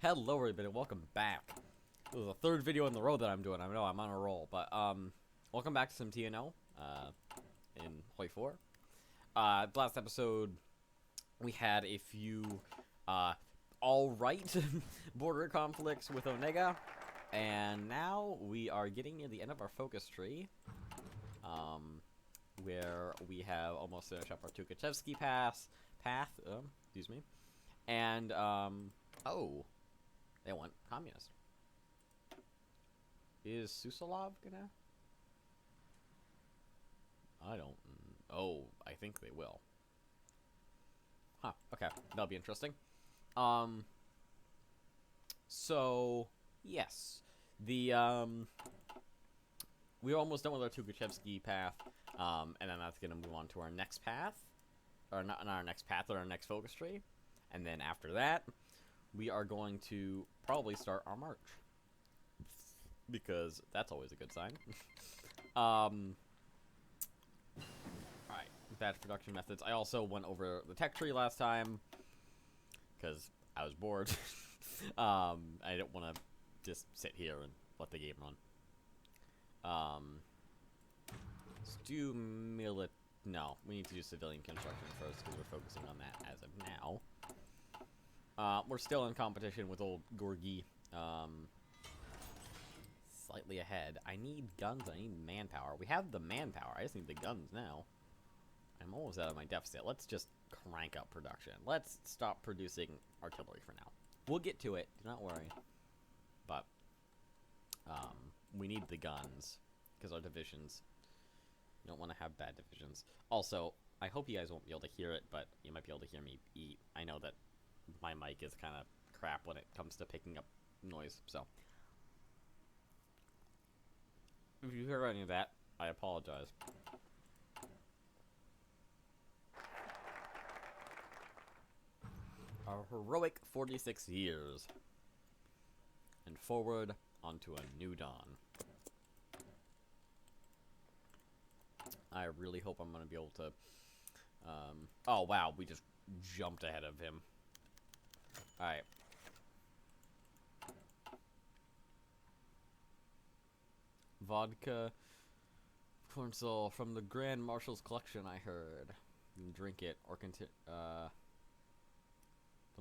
Hello everybody, welcome back. This is the third video in the row that I'm doing. I know I'm on a roll, but welcome back to some TNO in Hoi4. Last episode we had a few alright border conflicts with Onega, and now we are getting near the end of our focus tree, where we have almost finished up our Tukhachevsky path, excuse me, and oh. They went communist. Is Susalov gonna? I don't. Oh, I think they will. Huh. Okay, that'll be interesting. So yes, the we're almost done with our Tukhachevsky path. And then that's gonna move on to our next path, or not our next path, but our next focus tree, and then after that, we are going to probably start our march, because that's always a good sign. Alright, batch production methods. I also went over the tech tree last time, because I was bored. I didn't want to just sit here and let the game run. Let's do no, we need to do civilian construction first, because we're focusing on that as of now. We're still in competition with old Gorgi. Slightly ahead. I need guns, I need manpower. We have the manpower, I just need the guns now. I'm almost out of my deficit. Let's just crank up production. Let's stop producing artillery for now. We'll get to it, do not worry. But, we need the guns, because our divisions, we don't want to have bad divisions. Also, I hope you guys won't be able to hear it, but you might be able to hear me eat. I know that my mic is kind of crap when it comes to picking up noise, so if you hear any of that, I apologize. Our heroic 46 years, and forward onto a new dawn. I really hope I'm going to be able to, oh wow, we just jumped ahead of him. Alright. Vodka. Cornsol from the Grand Marshal's collection, I heard. You can drink it, or continue. The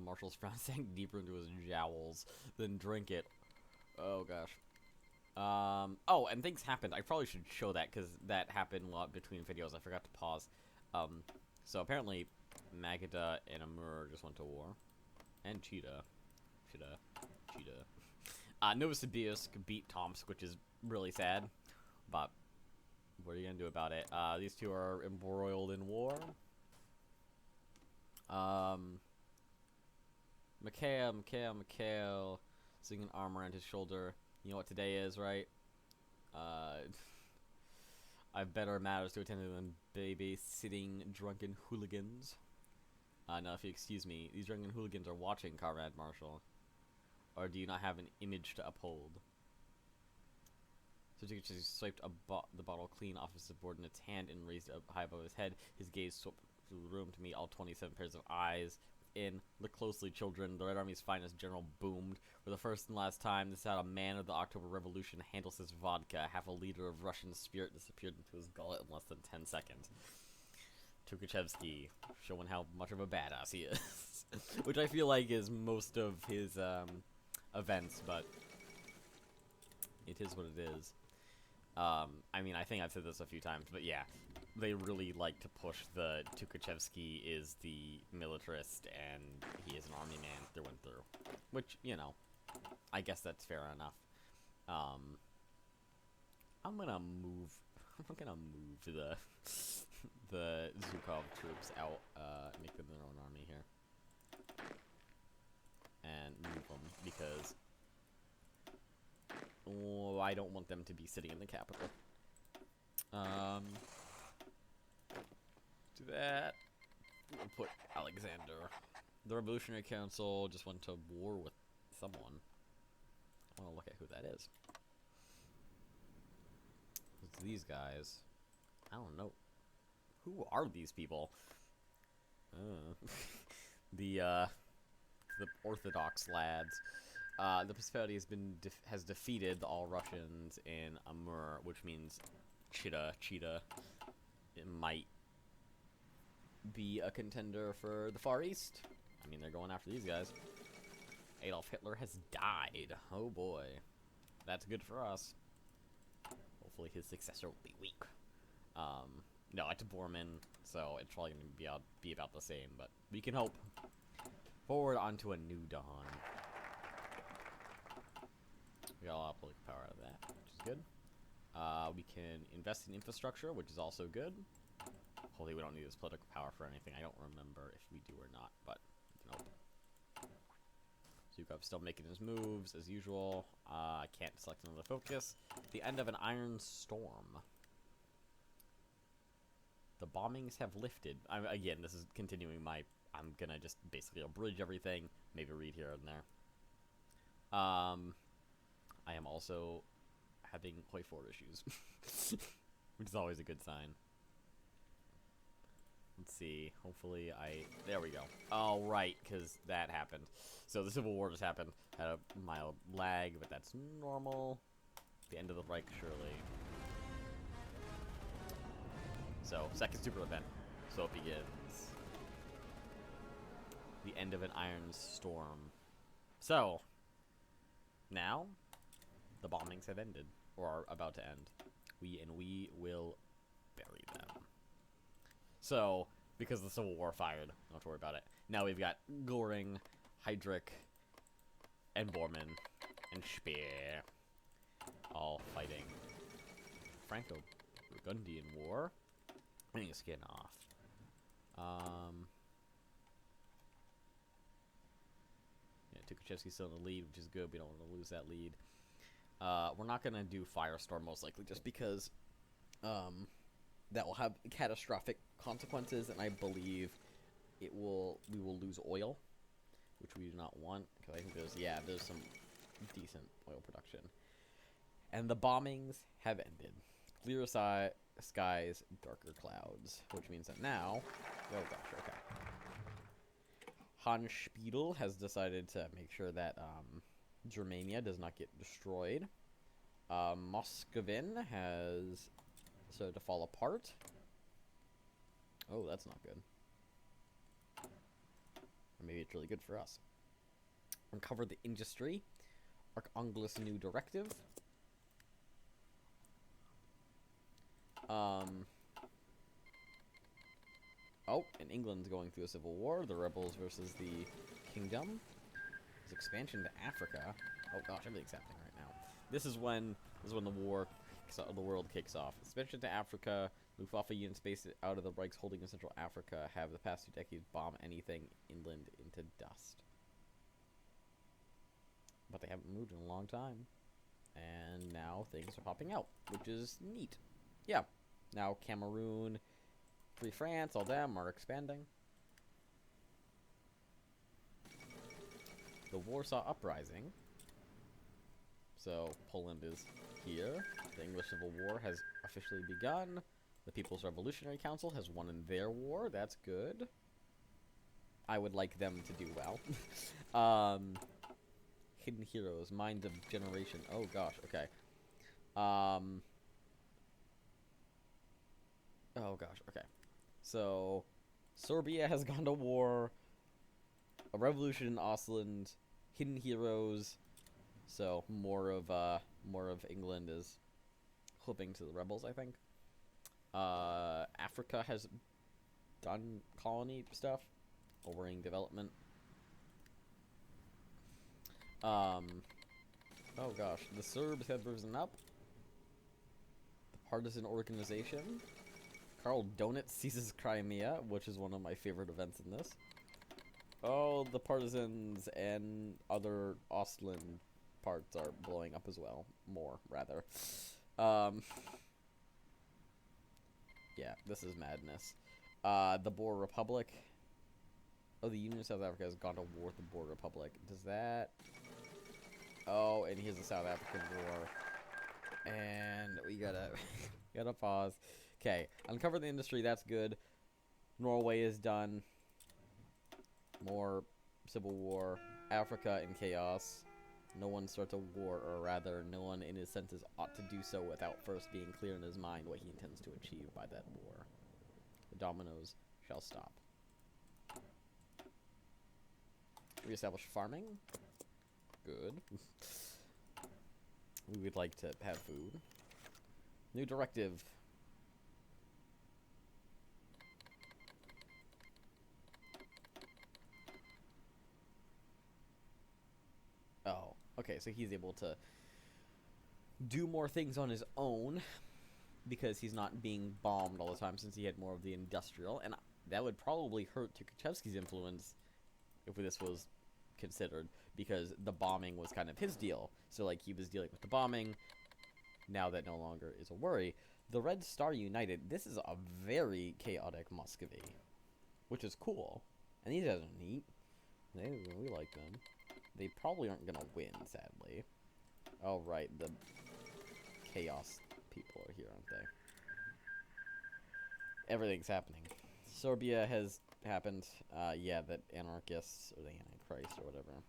Marshal's frown sank deeper into his jowls. Then drink it. Oh, gosh. Oh, and things happened. I probably should show that, because that happened a lot between videos. I forgot to pause. So apparently, Magada and Amur just went to war. And Cheetah. Novosibirsk beat Tomsk, which is really sad. But what are you gonna do about it? These two are embroiled in war. Mikhail, singing armor on his shoulder. You know what today is, right? I've better matters to attend to than babysitting drunken hooligans. Now, if you excuse me, these drunken hooligans are watching, Comrade Marshal. Or do you not have an image to uphold? So Tukhachevsky swiped the bottle clean off his subordinate's hand and raised it up high above his head. His gaze swept through the room to meet all 27 pairs of eyes. Within, look closely, children. The Red Army's finest general boomed. For the first and last time, this is how a man of the October Revolution handles his vodka. Half a liter of Russian spirit disappeared into his gullet in less than 10 seconds. Tukhachevsky, showing how much of a badass he is. Which I feel like is most of his events, but it is what it is. I mean, I think I've said this a few times, but yeah, they really like to push the Tukhachevsky is the militarist and he is an army man through and through. Which, you know, I guess that's fair enough. I'm gonna move the Zhukov troops out, make them their own army here. And move them, because I don't want them to be sitting in the capital. Do that. We'll put Alexander. The Revolutionary Council just went to war with someone. I want to look at who that is. It's these guys. I don't know. Who are these people? The Orthodox lads. The Principality has defeated the All Russians in Amur, which means Cheetah. It might be a contender for the Far East. I mean, they're going after these guys. Adolf Hitler has died. Oh boy. That's good for us. Hopefully his successor will be weak. No, it's Bormann, so it's probably going to be about the same, but we can hope. Forward onto a new dawn. We got a lot of political power out of that, which is good. We can invest in infrastructure, which is also good. Hopefully we don't need this political power for anything. I don't remember if we do or not, but nope. Zukov still making his moves as usual. I can't select another focus. The end of an iron storm. The bombings have lifted. Again, this is continuing my... I'm gonna just basically abridge everything. Maybe read here and there. I am also having Hoi4 issues. Which is always a good sign. Let's see. Hopefully there we go. Oh, right, because that happened. So the Civil War just happened. Had a mild lag, but that's normal. The end of the Reich, surely. So, second super event. So it begins. The end of an iron storm. So, now, the bombings have ended. Or are about to end. We will bury them. So, because the Civil War fired, don't have to worry about it. Now we've got Goring, Heydrich, and Bormann, and Speer, all fighting. Franco-Burgundian War. Getting his skin off. Yeah, Tukhachevsky's still in the lead, which is good. We don't want to lose that lead. We're not gonna do Firestorm most likely, just because that will have catastrophic consequences, and I believe we will lose oil, which we do not want, because I think there's some decent oil production. And the bombings have ended. Clear skies, darker clouds, which means that now, oh gosh, okay. Hans Spiegel has decided to make sure that Germania does not get destroyed. Moscovin has started to fall apart. Oh, that's not good. Or maybe it's really good for us. Uncover the industry. Archanglis new directive. Oh, and England's going through a civil war. The rebels versus the kingdom. There's expansion to Africa. Oh gosh, everything's happening right now. This is when the world kicks off. Expansion to Africa. Luftwaffe units based out of the Reichs holding in Central Africa have the past 2 decades bombed anything inland into dust. But they haven't moved in a long time. And now things are popping out, which is neat. Yeah. Now Cameroon, Free France, all them are expanding. The Warsaw Uprising. So Poland is here. The English Civil War has officially begun. The People's Revolutionary Council has won in their war. That's good. I would like them to do well. Hidden Heroes, Mind of Generation. Oh gosh, okay. Oh gosh, okay. So, Serbia has gone to war. A revolution in Ostland. Hidden Heroes. So more of England is flipping to the rebels, I think. Africa has done colony stuff, overing development. Oh gosh, the Serbs have risen up. The partisan organization. Karl Donitz seizes Crimea, which is one of my favorite events in this. Oh, the partisans and other Ostland parts are blowing up as well. More, rather. Yeah, this is madness. The Boer Republic. Oh, the Union of South Africa has gone to war with the Boer Republic. Does that... Oh, and here's the South African War. And we gotta... gotta pause. Okay, uncover the industry, that's good. Norway is done. More Civil War. Africa in chaos. No one starts a war, or rather, no one in his senses ought to do so without first being clear in his mind what he intends to achieve by that war. The dominoes shall stop. Reestablish farming. Good. We would like to have food. New directive. Oh, okay, so he's able to do more things on his own because he's not being bombed all the time since he had more of the industrial, and that would probably hurt Tukhachevsky's influence if this was considered, because the bombing was kind of his deal. So, like, he was dealing with the bombing. Now that no longer is a worry. The Red Star United, this is a very chaotic Muscovy, which is cool. And these guys are neat. We like them. They probably aren't gonna win, sadly. Oh, right, the chaos people are here, aren't they? Everything's happening. Serbia has happened. Yeah, that anarchists, or the Antichrist, or whatever.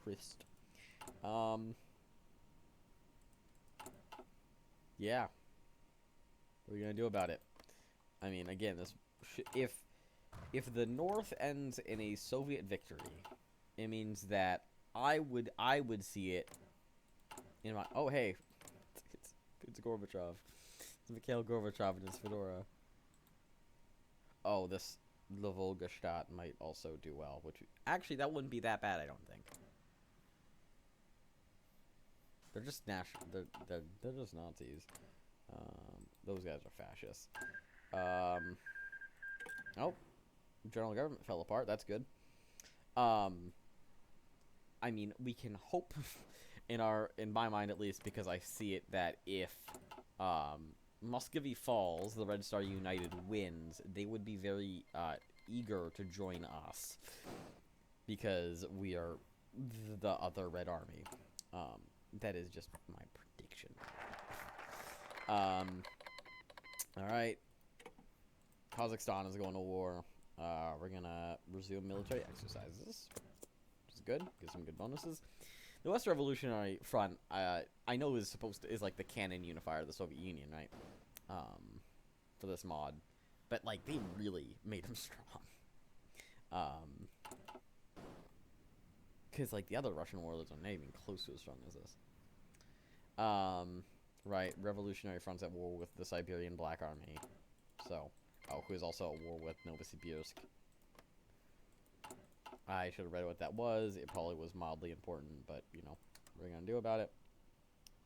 Christ. Yeah. What are you gonna do about it? I mean, again, this if the North ends in a Soviet victory, it means that I would see it in my hey, it's Gorbachev. It's Mikhail Gorbachev in his fedora. Oh, the Volgastad might also do well, which actually that wouldn't be that bad, I don't think. They're just they're just Nazis. Those guys are fascists. Oh, general government fell apart. That's good. I mean, we can hope in my mind at least, because I see it, that if Muscovy falls, the Red Star United wins, they would be very eager to join us, because we are the other Red Army. That is just my prediction. Alright. Kazakhstan is going to war. We're gonna resume military exercises, which is good. Gives some good bonuses. The West Revolutionary Front, I know is like the canon unifier of the Soviet Union, right? For this mod. But, like, they really made him strong. Because, like, the other Russian warlords are not even close to as strong as this. Right, Revolutionary Front's at war with the Siberian Black Army. So, who is also at war with Novosibirsk. I should have read what that was. It probably was mildly important, but, you know, what are we going to do about it?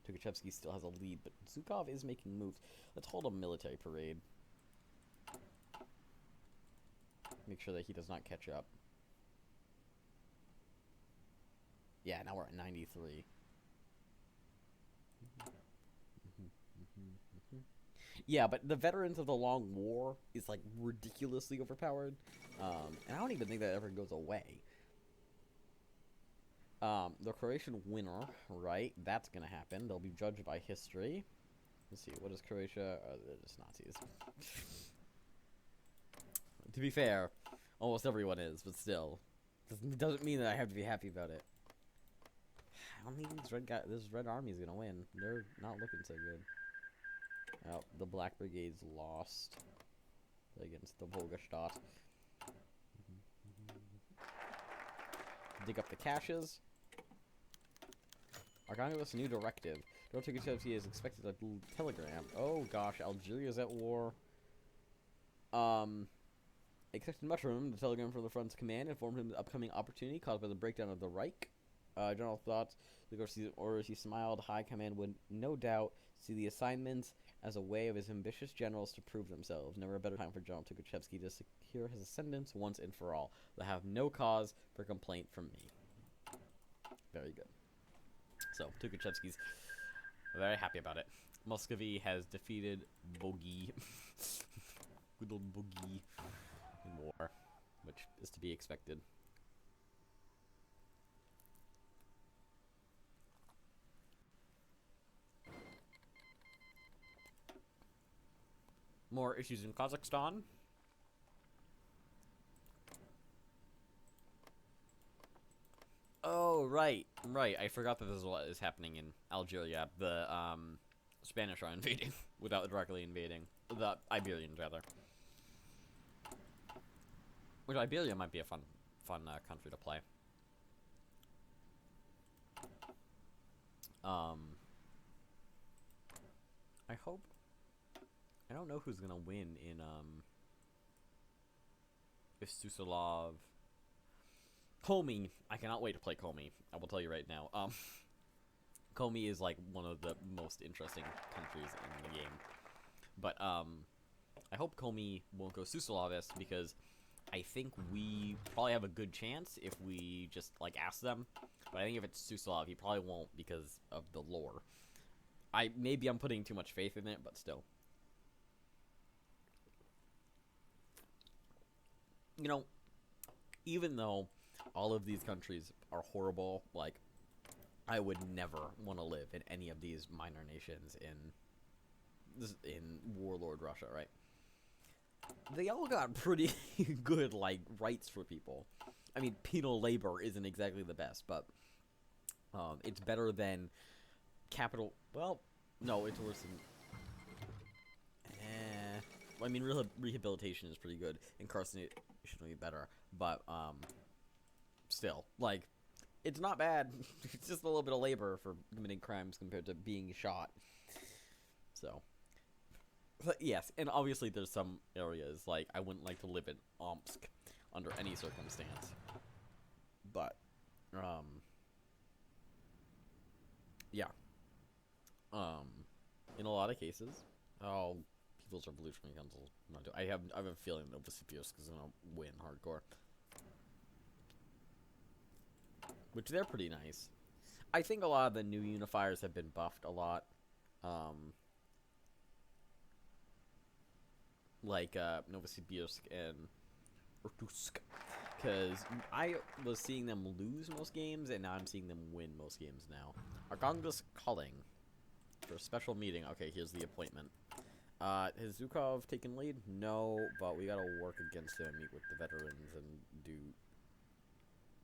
Tukhachevsky still has a lead, but Zhukov is making moves. Let's hold a military parade. Make sure that he does not catch up. Yeah, now we're at 93. Yeah, but the Veterans of the Long War is, like, ridiculously overpowered. And I don't even think that ever goes away. The Croatian winner, right? That's gonna happen. They'll be judged by history. Let's see, what is Croatia? They're just Nazis. To be fair, almost everyone is, but still. Doesn't mean that I have to be happy about it. I don't think this Red Army is gonna win. They're not looking so good. Oh, the Black Brigade's lost against the Volgastad. Dig up the caches. Archangels new directive. Tukhachevsky is expected a telegram. Oh gosh, Algeria's at war. Expected mushroom. The telegram from the front's command informed him of the upcoming opportunity caused by the breakdown of the Reich. General thoughts. The orders he smiled. High command would no doubt see the assignments as a way of his ambitious generals to prove themselves. Never a better time for General Tukhachevsky to secure his ascendance once and for all. They'll have no cause for complaint from me. Very good. So, Tukhachevsky's very happy about it. Muscovy has defeated Bogi. Good old Bogi in war, which is to be expected. More issues in Kazakhstan. Oh, Oh, right. I forgot that this is what is happening in Algeria. The, Spanish are invading without directly invading. The Iberians, rather. Which Iberia might be a fun country to play. I hope... I don't know who's gonna win in, if Susalov... Komi. I cannot wait to play Komi. I will tell you right now. Komi is, like, one of the most interesting countries in the game. But, I hope Komi won't go Susalovist, because I think we probably have a good chance if we just, like, ask them. But I think if it's Susalov, he probably won't because of the lore. Maybe I'm putting too much faith in it, but still. You know, even though all of these countries are horrible, like, I would never want to live in any of these minor nations in warlord Russia, right? They all got pretty good, like, rights for people. I mean, penal labor isn't exactly the best, but it's better than capital... Well, no, it's worse than... I mean, rehabilitation is pretty good. Incarceration would be better, but still, like, it's not bad. It's just a little bit of labor for committing crimes compared to being shot. So, but yes, and obviously there's some areas, like, I wouldn't like to live in Omsk under any circumstance. But, yeah. In a lot of cases, People's Revolutionary Council. I have a feeling that Novosibirsk is gonna win hardcore. Which they're pretty nice. I think a lot of the new unifiers have been buffed a lot. Like Novosibirsk and Irkutsk. Because I was seeing them lose most games, and now I'm seeing them win most games now. Arkangelsk calling for a special meeting. Okay, here's the appointment. Has Zukov taken lead? No, but we gotta work against him, meet with the veterans, and do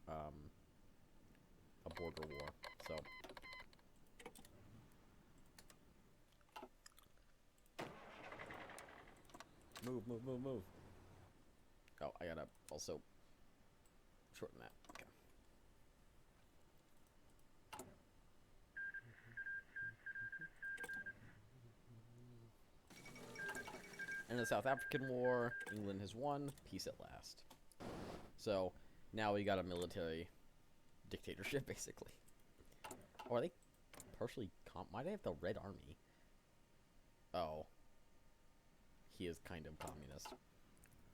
a border war. So move. Oh, I gotta also shorten that. Okay. In the South African War, England has won. Peace at last. So, now we got a military dictatorship, basically. Oh, are they partially why do they have the Red Army? Oh. He is kind of communist.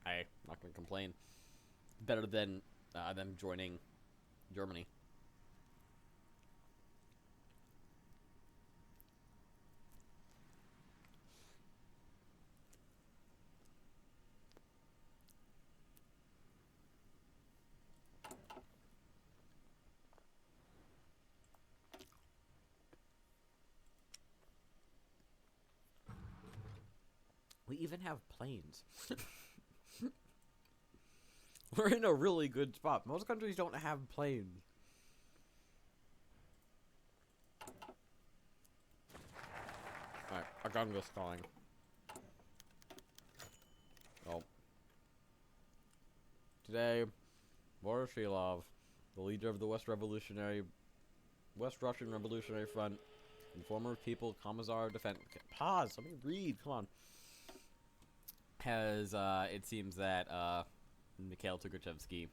I'm not going to complain. Better than them joining Germany. We even have planes. We're in a really good spot. Most countries don't have planes. Alright, Arkangelsk calling. Oh. Today, Voroshilov, the leader of the West Russian Revolutionary Front, and former People Commissar Defense... Pause! Let me read, come on. Has, it seems that, Mikhail Tukhachevsky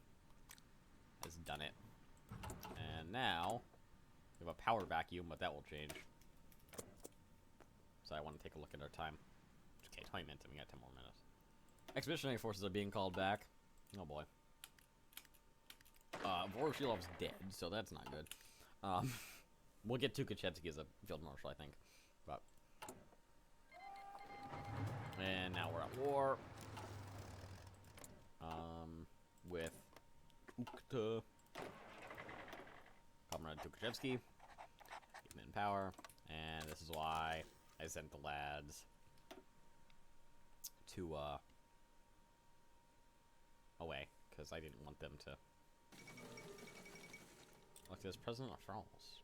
has done it. And now, we have a power vacuum, but that will change. So I want to take a look at our time. Okay, 20 minutes, and we got 10 more minutes. Expeditionary forces are being called back. Oh boy. Voroshilov's dead, so that's not good. We'll get Tukhachevsky as a field marshal, I think. But... And now we're at war. With Ukhta. Comrade Tukhachevsky. Keep him in power. And this is why I sent the lads to, away. Because I didn't want them to... Like this President of France.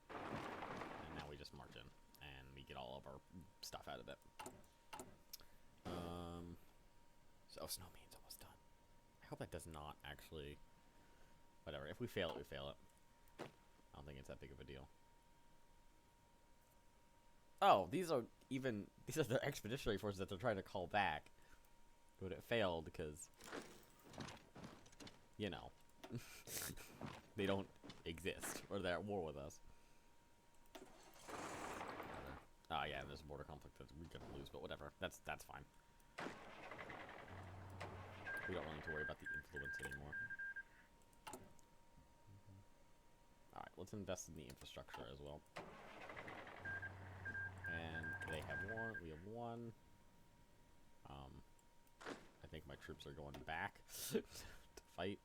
And now we just march in. And we get all of our stuff out of it. So Snowman's almost done. I hope that does not actually... Whatever, if we fail it, we fail it. I don't think it's that big of a deal. Oh, these are the expeditionary forces that they're trying to call back. But it failed because, you know, they don't exist, or they're at war with us. Oh yeah, there's a border conflict that we're gonna lose, but whatever. That's fine. We don't really need to worry about the influence anymore. Alright, let's invest in the infrastructure as well. And they have one, we have one. I think my troops are going back to fight.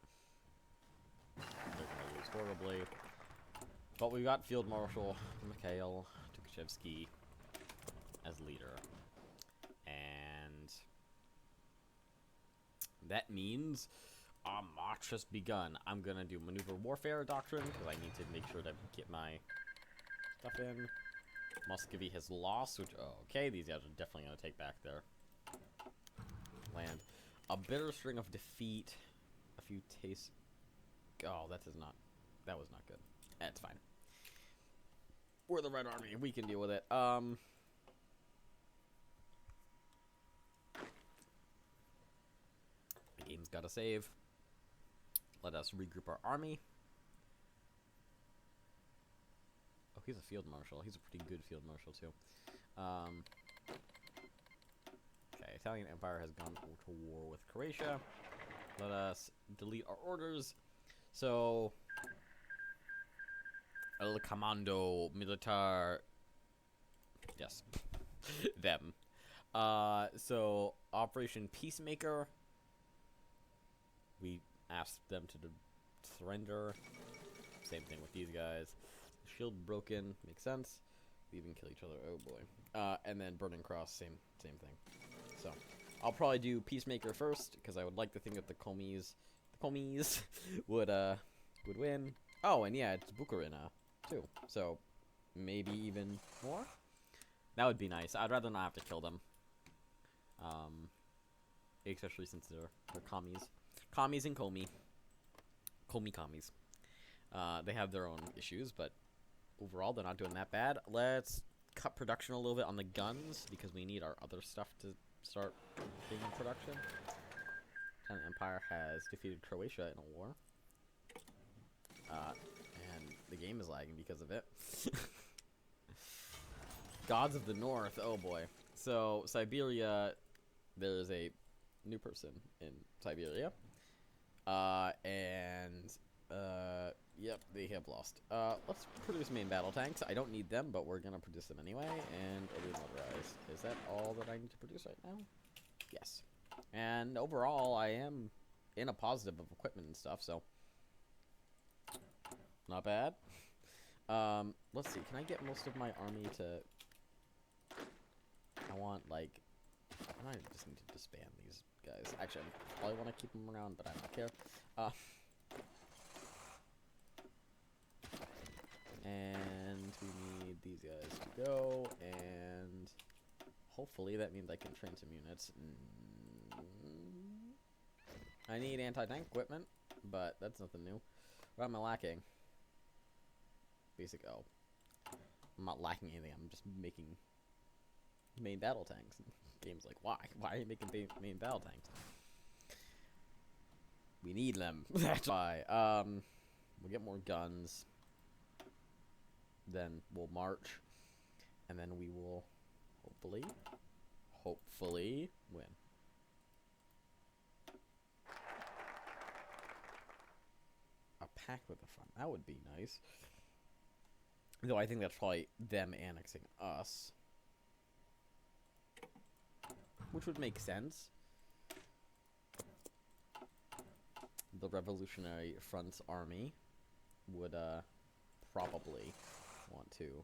They're gonna lose horribly. But we got Field Marshal Mikhail Tukhachevsky as leader. And that means our march has begun. I'm gonna do maneuver warfare doctrine because I need to make sure to get my stuff in. Muscovy has lost, which, oh, okay, these guys are definitely gonna take back their land. A bitter string of defeat. A few tastes. Oh, that was not good. That's fine. We're the Red Army. We can deal with it. The game's gotta save. Let us regroup our army. Oh, he's a field marshal. He's a pretty good field marshal, too. Okay, Italian Empire has gone to war with Croatia. Let us delete our orders. So, El Comando Militar. Yes, them. So Operation Peacemaker. We asked them to surrender. Same thing with these guys. Shield broken, makes sense. We even kill each other. Oh boy. And then Burning Cross, same thing. So I'll probably do Peacemaker first because I would like to think that the Komis would win. Oh, and yeah, it's Bukarina too. So maybe even more. That would be nice. I'd rather not have to kill them. Especially since they're commies. Commies and Komi. Komi commies. They have their own issues, but overall they're not doing that bad. Let's cut production a little bit on the guns because we need our other stuff to start being in production. Italian Empire has defeated Croatia in a war. And the game is lagging because of it. Gods of the North, oh boy. So, Siberia, there's a new person in Siberia. Yep, they have lost. Let's produce main battle tanks. I don't need them, but we're gonna produce them anyway. And motorized. Is that all that I need to produce right now? Yes. And overall, I am in a positive of equipment and stuff, so not bad. Let's see. Can I get most of my army to? I want I might just need to disband these guys. Actually, I probably want to keep them around, but I don't care. And we need these guys to go, and hopefully that means I can train some units. I need anti-tank equipment, but that's nothing new. What am I lacking? Basic O. I'm not lacking anything, I'm just making main battle tanks. Game's like, why? Why are you making main battle tanks? We need them. That's why. We'll get more guns. Then we'll march. And then we will hopefully win. A pact with the front. That would be nice. Though I think that's probably them annexing us. Which would make sense. The Revolutionary Front's army would probably want to.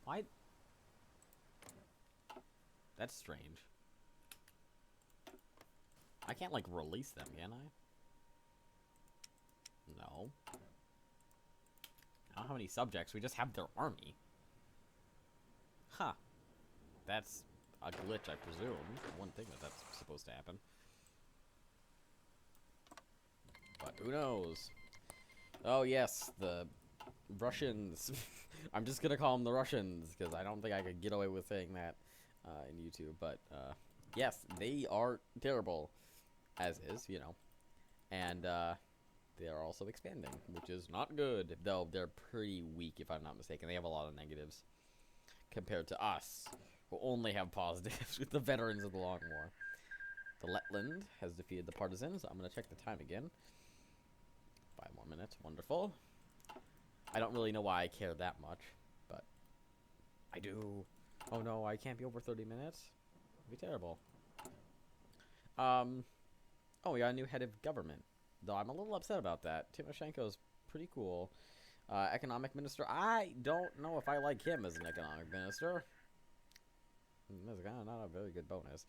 Why? That's strange. I can't, like, release them, can I? No. I don't have any subjects. We just have their army. Huh. That's a glitch, I presume. One thing that's supposed to happen. But who knows? Oh, yes, the Russians. I'm just gonna call them the Russians, because I don't think I could get away with saying that in YouTube. But, yes, they are terrible, as is, you know. And, they are also expanding, which is not good. Though they're pretty weak, if I'm not mistaken. They have a lot of negatives compared to us, who only have positives with the veterans of the Long War. The Letland has defeated the Partisans. I'm going to check the time again. 5 more minutes. Wonderful. I don't really know why I care that much, but I do. Oh no, I can't be over 30 minutes. It'd be terrible. Oh, we got a new head of government. Though I'm a little upset about that. Timoshenko's pretty cool. Economic minister. I don't know if I like him as an economic minister. That's kind of not a very good bonus.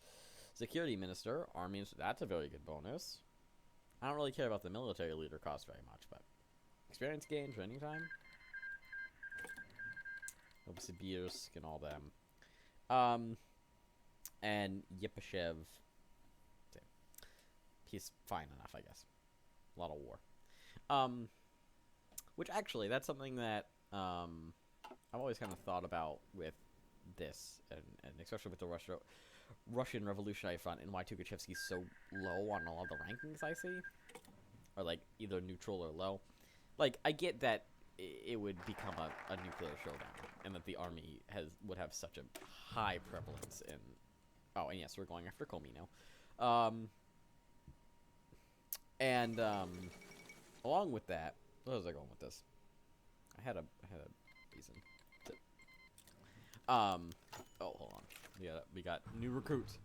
Security minister. Army. That's a very good bonus. I don't really care about the military leader cost very much, but experience gain, training time. Novosibirsk and all them. And Yepeshev. He's fine enough, I guess. A lot of war. Which actually, that's something that I've always kind of thought about with this, and especially with the Russian Revolutionary Front, and why Tukhachevsky's so low on a lot of the rankings I see, or like either neutral or low. Like, I get that it would become a nuclear showdown, and that the army would have such a high prevalence in. Oh, and yes, we're going after Komi now. Along with that, where was I going with this? I had a reason. Oh, hold on. We got new recruits.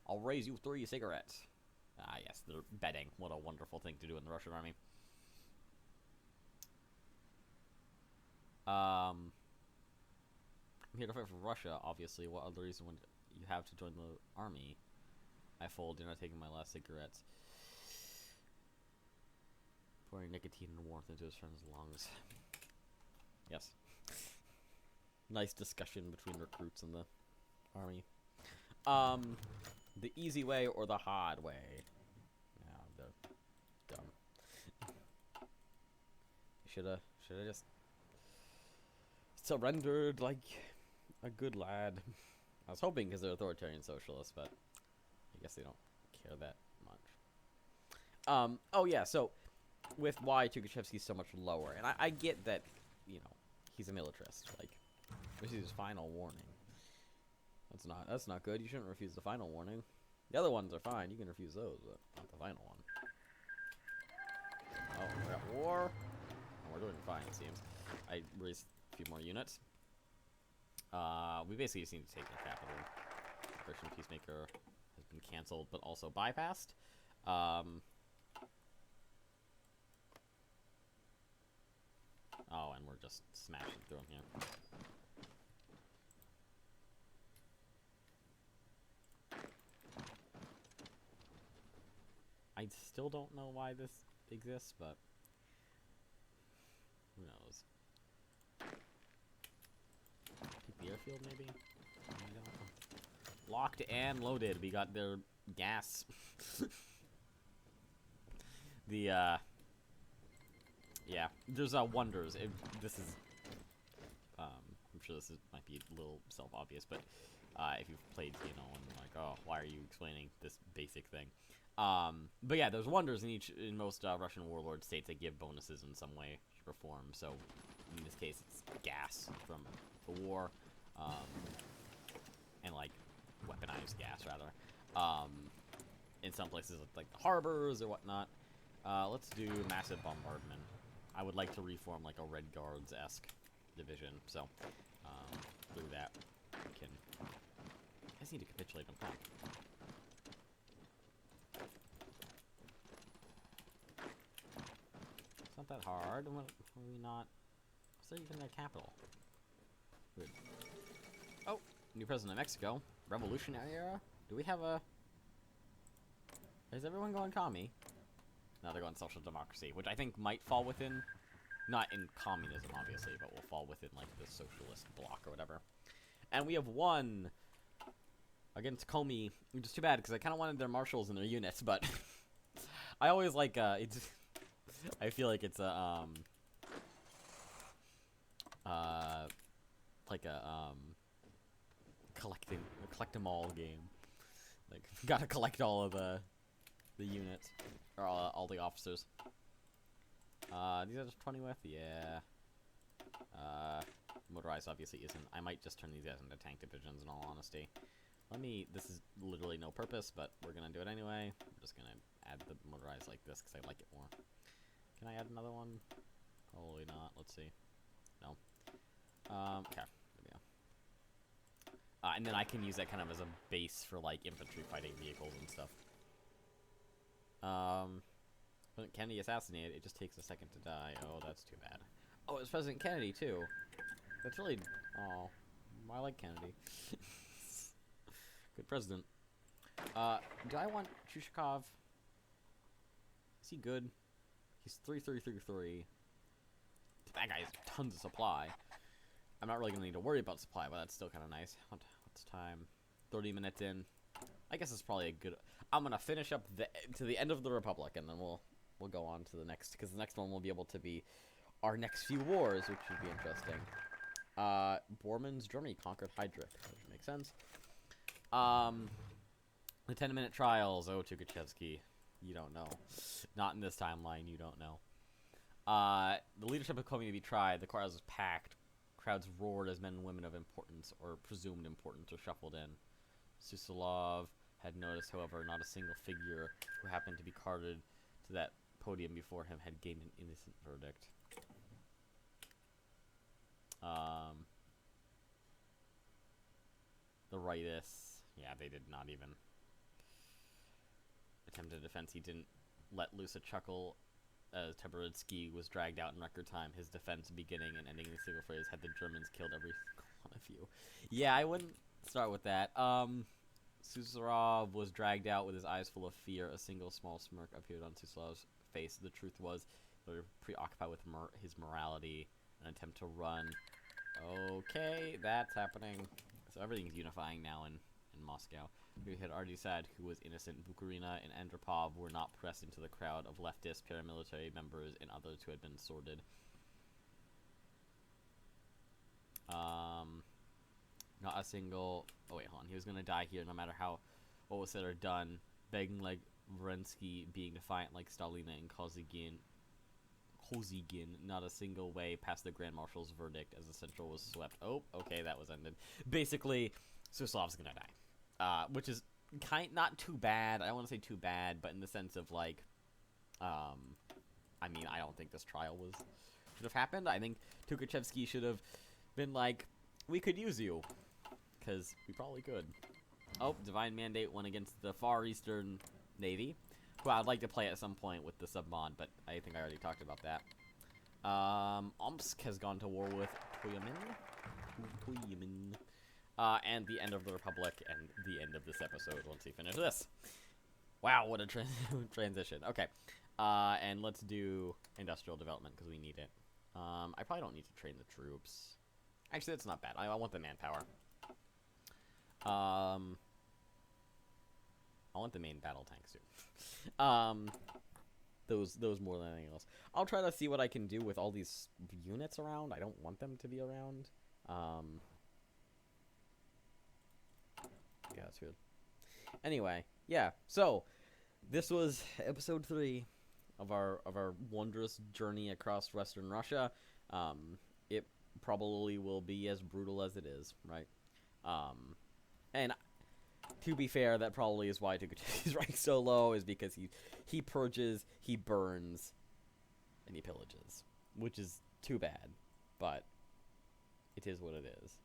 I'll raise you 3 cigarettes. Ah, yes, they're betting. What a wonderful thing to do in the Russian army. I'm here to fight for Russia, obviously. What other reason would you have to join the army? I fold. You're not taking my last cigarettes. Pouring nicotine and warmth into his friend's lungs. Yes. Nice discussion between recruits and the army. The easy way or the hard way? Yeah, they're dumb. Shoulda just surrendered like a good lad. I was hoping because they're authoritarian socialists, but I guess they don't care that much. Oh yeah, so with why Tukhachevsky's so much lower, and I get that, you know, he's a militarist. Like, this is his final warning. That's not good. You shouldn't refuse the final warning. The other ones are fine. You can refuse those, but not the final one. Oh, we're at war. Oh, we're doing fine, it seems. I raised a few more units. We basically just need to take the capital. Operation Peacemaker has been canceled, but also bypassed. Oh, and we're just smashing through them here. I still don't know why this exists, but who knows? Take the airfield, maybe? I don't know. Locked and loaded. We got their gas. Yeah, there's wonders. This is, I'm sure this might be a little self-obvious, but if you've played TNO and like, oh, why are you explaining this basic thing? But yeah, there's wonders in most Russian warlord states that give bonuses in some way, shape, or form. So in this case, it's gas from the war, and like weaponized gas rather. In some places, like the harbors or whatnot. Let's do massive bombardment. I would like to reform like a Red Guards-esque division, so through that we can. I just need to capitulate them. It's not that hard. Were we not? Was there even their capital? Good. Oh, new president of Mexico. Revolutionary era. Do we have a Is everyone going Komi? No, they're going social democracy, which I think might fall within, not in communism, obviously, but will fall within, like, the socialist bloc or whatever. And we have won against Komi, which is too bad, because I kind of wanted their marshals and their units, but I always like, it's, I feel like it's a, like a, collect them all game. Like, gotta collect all of the units, or all the officers. These are just 20 with? Yeah. Motorized obviously isn't. I might just turn these guys into tank divisions in all honesty. This is literally no purpose, but we're gonna do it anyway. I'm just gonna add the motorized like this, because I like it more. Can I add another one? Probably not. Let's see. No. Okay. There we go. And then I can use that kind of as a base for, like, infantry fighting vehicles and stuff. President Kennedy assassinated. It just takes a second to die. Oh, that's too bad. Oh, it's President Kennedy, too. That's really... Oh, I like Kennedy. Good president. Do I want Chushkov? Is he good? He's 3-3-3-3. That guy has tons of supply. I'm not really going to need to worry about supply, but that's still kind of nice. What's time? 30 minutes in. I guess it's probably a good... I'm going to finish up to the end of the Republic, and then we'll go on to the next, because the next one will be able to be our next few wars, which should be interesting. Bormann's Germany conquered Heydrich, which makes sense. The 10-minute trials. Oh, Tukhachevsky. You don't know. Not in this timeline, you don't know. The leadership of Komi to be tried. The crowd was packed. Crowds roared as men and women of importance, or presumed importance, were shuffled in. Suslov had noticed, however, not a single figure who happened to be carted to that podium before him had gained an innocent verdict. The rightists, yeah, they did not even attempt a defense. He didn't let loose a chuckle as Tabarudsky was dragged out in record time, his defense beginning and ending in a single phrase: had the Germans killed every one of you. Yeah, I wouldn't start with that. Susarov was dragged out with his eyes full of fear. A single small smirk appeared on Suslov's face. The truth was, they were preoccupied with his morality, an attempt to run. Okay, that's happening. So everything's unifying now in Moscow. We had already said who was innocent. Bukarina and Andropov were not pressed into the crowd of leftist paramilitary members and others who had been sorted. Not a single... Oh, wait, hold on. He was going to die here no matter what was said or done. Begging like Vrensky, being defiant like Stalina and Kozygin. Not a single way past the Grand Marshal's verdict as the Central was swept. Oh, okay, that was ended. Basically, Suslov's going to die. Which is not too bad. I don't want to say too bad, but in the sense of, like... I mean, I don't think this trial should have happened. I think Tukhachevsky should have been like, we could use you. Because we probably could. Oh, Divine Mandate went against the Far Eastern Navy, who I'd like to play at some point with the sub-mod, but I think I already talked about that. Omsk has gone to war with Toyamin. And the end of the Republic and the end of this episode once we finish this. Wow, what a transition. Okay. And let's do industrial development because we need it. I probably don't need to train the troops. Actually, that's not bad. I want the manpower. I want the main battle tanks too. Those more than anything else. I'll try to see what I can do with all these units around. I don't want them to be around. Yeah, that's good. Anyway, yeah. So this was episode 3 of our wondrous journey across Western Russia. It probably will be as brutal as it is, right? And to be fair, that probably is why Tukhachevsky's rank so low, is because he purges, he burns, and he pillages, which is too bad, but it is what it is.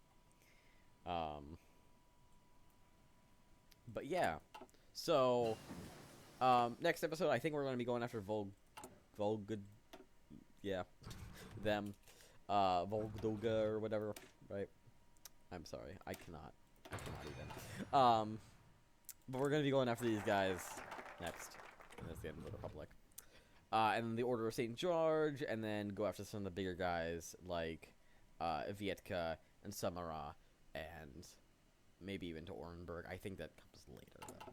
But yeah, so next episode, I think we're going to be going after Volga, yeah, them, Volgdoga or whatever, right? I'm sorry, I cannot even. But we're going to be going after these guys next. And that's the end of the Republic. And then the Order of St. George, and then go after some of the bigger guys like Vietka and Samara, and maybe even to Orenburg. I think that comes later, though.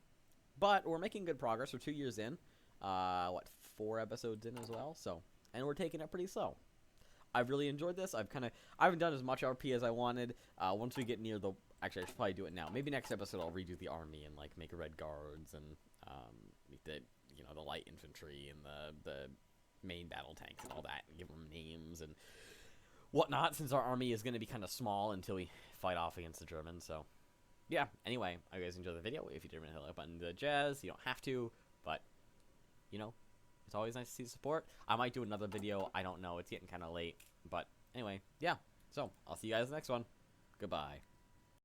But we're making good progress. We're 2 years in. 4 episodes in as well. So, and we're taking it pretty slow. I've really enjoyed this. I haven't done as much RP as I wanted. Once we get near the, actually, I should probably do it now. Maybe next episode I'll redo the army and like make Red Guards and the light infantry and the main battle tanks and all that, and give them names and whatnot. Since our army is going to be kind of small until we fight off against the Germans. So, yeah. Anyway, I guys enjoyed the video. If you did, hit the like button, the jazz. You don't have to, but it's always nice to see the support. I might do another video. I don't know. It's getting kind of late. But anyway, yeah. So, I'll see you guys in the next one. Goodbye.